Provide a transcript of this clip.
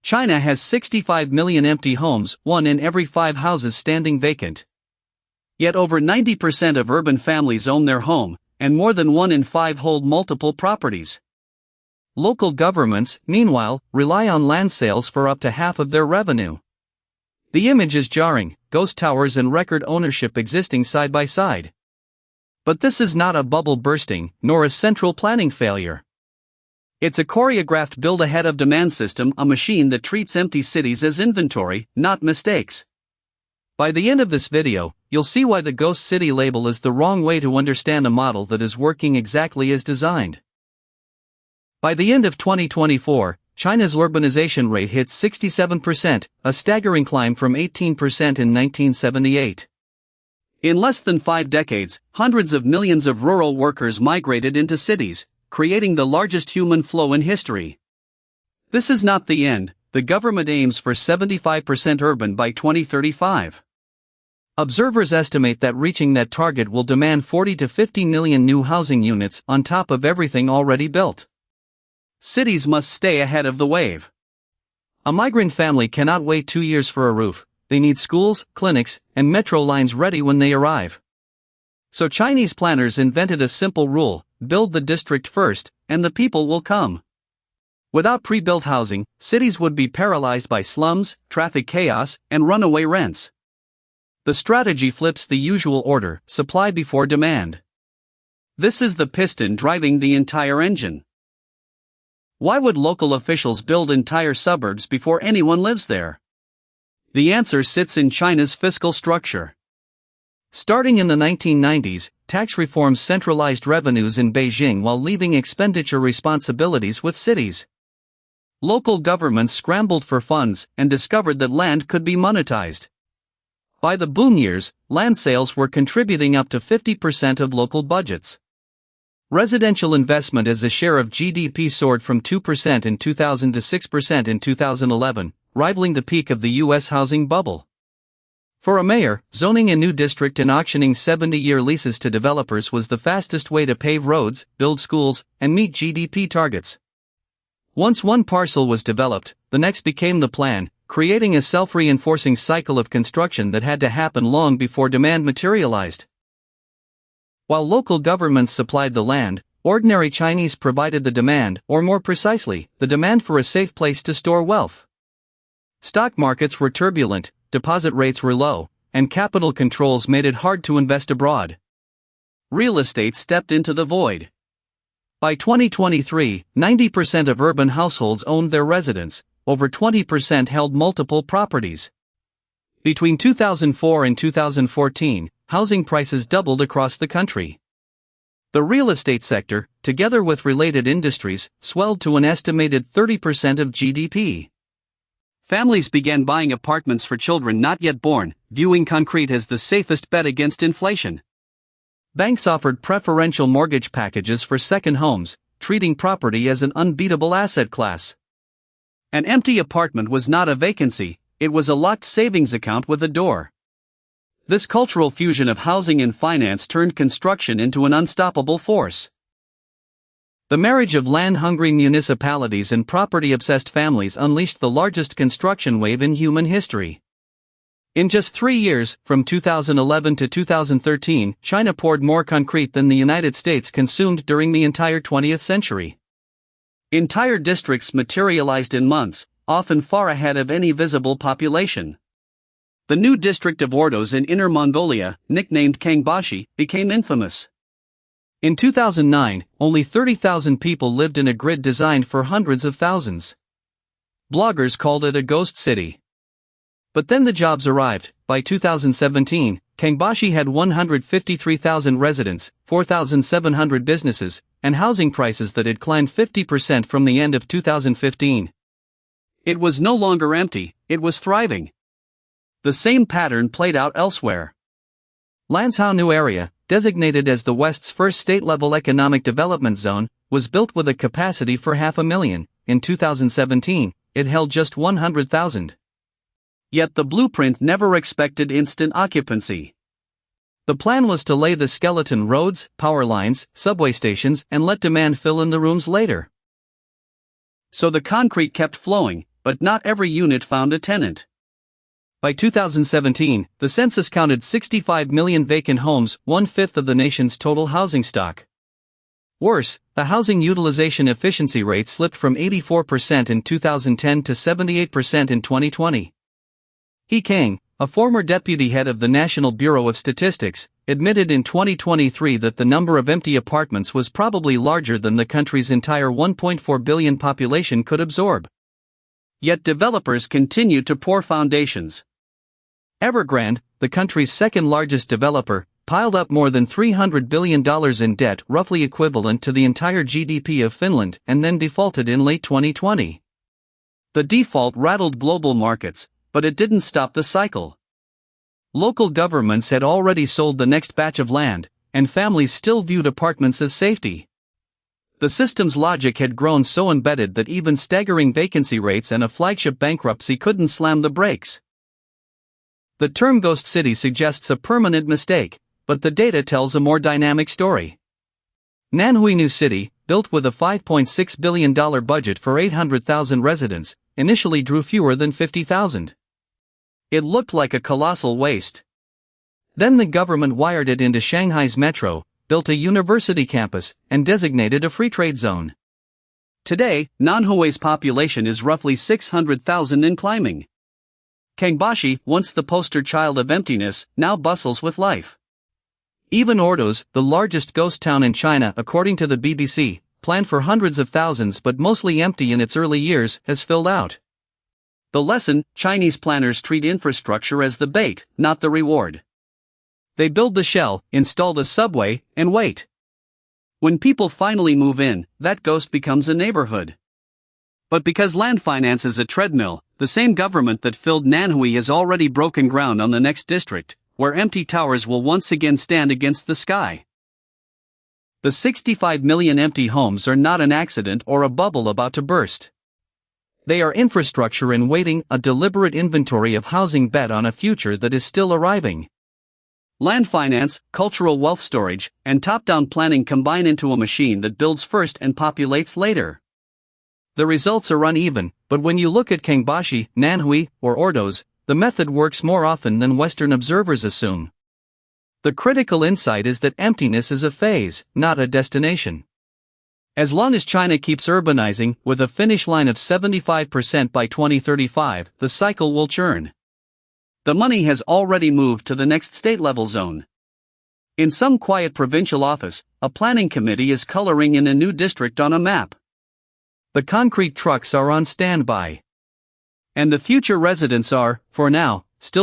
China has 65 million empty homes, 1 in every 5 houses standing vacant. Yet over 90% of urban families own their home, and more than 1 in 5 hold multiple properties. Local governments, meanwhile, rely on land sales for up to half of their revenue. The image is jarring, ghost towers and record ownership existing side by side. But this is not a bubble bursting, nor a central planning failure. It's a choreographed build-ahead-of-demand system, a machine that treats empty cities as inventory, not mistakes. By the end of this video, you'll see why the ghost city label is the wrong way to understand a model that is working exactly as designed. By the end of 2024, China's urbanization rate hit 67%, a staggering climb from 18% in 1978. In less than 5 decades, hundreds of millions of rural workers migrated into cities, creating the largest human flow in history. This is not the end. The government aims for 75% urban by 2035. Observers estimate that reaching that target will demand 40 to 50 million new housing units on top of everything already built. Cities must stay ahead of the wave. A migrant family cannot wait 2 years for a roof. They need schools, clinics, and metro lines ready when they arrive. So Chinese planners invented a simple rule: build the district first, and the people will come. Without pre-built housing, cities would be paralyzed by slums, traffic chaos, and runaway rents. The strategy flips the usual order: supply before demand. This is the piston driving the entire engine. Why would local officials build entire suburbs before anyone lives there? The answer sits in China's fiscal structure. Starting in the 1990s, tax reforms centralized revenues in Beijing while leaving expenditure responsibilities with cities. Local governments scrambled for funds and discovered that land could be monetized. By the boom years, land sales were contributing up to 50% of local budgets. Residential investment as a share of GDP soared from 2% in 2000 to 6% in 2011, rivaling the peak of the U.S. housing bubble. For a mayor, zoning a new district and auctioning 70-year leases to developers was the fastest way to pave roads, build schools, and meet GDP targets. Once one parcel was developed, the next became the plan, creating a self-reinforcing cycle of construction that had to happen long before demand materialized. While local governments supplied the land, ordinary Chinese provided the demand, or more precisely, the demand for a safe place to store wealth. Stock markets were turbulent, deposit rates were low, and capital controls made it hard to invest abroad. Real estate stepped into the void. By 2023, 90% of urban households owned their residence, over 20% held multiple properties. Between 2004 and 2014, housing prices doubled across the country. The real estate sector, together with related industries, swelled to an estimated 30% of GDP. Families began buying apartments for children not yet born, viewing concrete as the safest bet against inflation. Banks offered preferential mortgage packages for second homes, treating property as an unbeatable asset class. An empty apartment was not a vacancy, it was a locked savings account with a door. This cultural fusion of housing and finance turned construction into an unstoppable force. The marriage of land-hungry municipalities and property-obsessed families unleashed the largest construction wave in human history. In just 3 years, from 2011 to 2013, China poured more concrete than the United States consumed during the entire 20th century. Entire districts materialized in months, often far ahead of any visible population. The new district of Ordos in Inner Mongolia, nicknamed Kangbashi, became infamous. In 2009, only 30,000 people lived in a grid designed for hundreds of thousands. Bloggers called it a ghost city. But then the jobs arrived. By 2017, Kangbashi had 153,000 residents, 4,700 businesses, and housing prices that had climbed 50% from the end of 2015. It was no longer empty, it was thriving. The same pattern played out elsewhere. Lanzhou New Area, designated as the West's first state-level economic development zone, was built with a capacity for 500,000. In 2017, it held just 100,000. Yet the blueprint never expected instant occupancy. The plan was to lay the skeleton: roads, power lines, subway stations, and let demand fill in the rooms later. So the concrete kept flowing, but not every unit found a tenant. By 2017, the census counted 65 million vacant homes, 1/5 of the nation's total housing stock. Worse, the housing utilization efficiency rate slipped from 84% in 2010 to 78% in 2020. He Kang, a former deputy head of the National Bureau of Statistics, admitted in 2023 that the number of empty apartments was probably larger than the country's entire 1.4 billion population could absorb. Yet developers continue to pour foundations. Evergrande, the country's second-largest developer, piled up more than $300 billion in debt, roughly equivalent to the entire GDP of Finland, and then defaulted in late 2020. The default rattled global markets, but it didn't stop the cycle. Local governments had already sold the next batch of land, and families still viewed apartments as safety. The system's logic had grown so embedded that even staggering vacancy rates and a flagship bankruptcy couldn't slam the brakes. The term ghost city suggests a permanent mistake, but the data tells a more dynamic story. Nanhui New City, built with a $5.6 billion budget for 800,000 residents, initially drew fewer than 50,000. It looked like a colossal waste. Then the government wired it into Shanghai's metro, built a university campus, and designated a free trade zone. Today, Nanhui's population is roughly 600,000 and climbing. Kangbashi, once the poster child of emptiness, now bustles with life. Even Ordos, the largest ghost town in China according to the BBC, planned for hundreds of thousands but mostly empty in its early years, has filled out. The lesson: Chinese planners treat infrastructure as the bait, not the reward. They build the shell, install the subway, and wait. When people finally move in, that ghost becomes a neighborhood. But because land finance is a treadmill, the same government that filled Nanhui has already broken ground on the next district, where empty towers will once again stand against the sky. The 65 million empty homes are not an accident or a bubble about to burst. They are infrastructure in waiting, a deliberate inventory of housing bet on a future that is still arriving. Land finance, cultural wealth storage, and top-down planning combine into a machine that builds first and populates later. The results are uneven, but when you look at Kangbashi, Nanhui, or Ordos, the method works more often than Western observers assume. The critical insight is that emptiness is a phase, not a destination. As long as China keeps urbanizing, with a finish line of 75% by 2035, the cycle will churn. The money has already moved to the next state-level zone. In some quiet provincial office, a planning committee is coloring in a new district on a map. The concrete trucks are on standby. And the future residents are, for now, still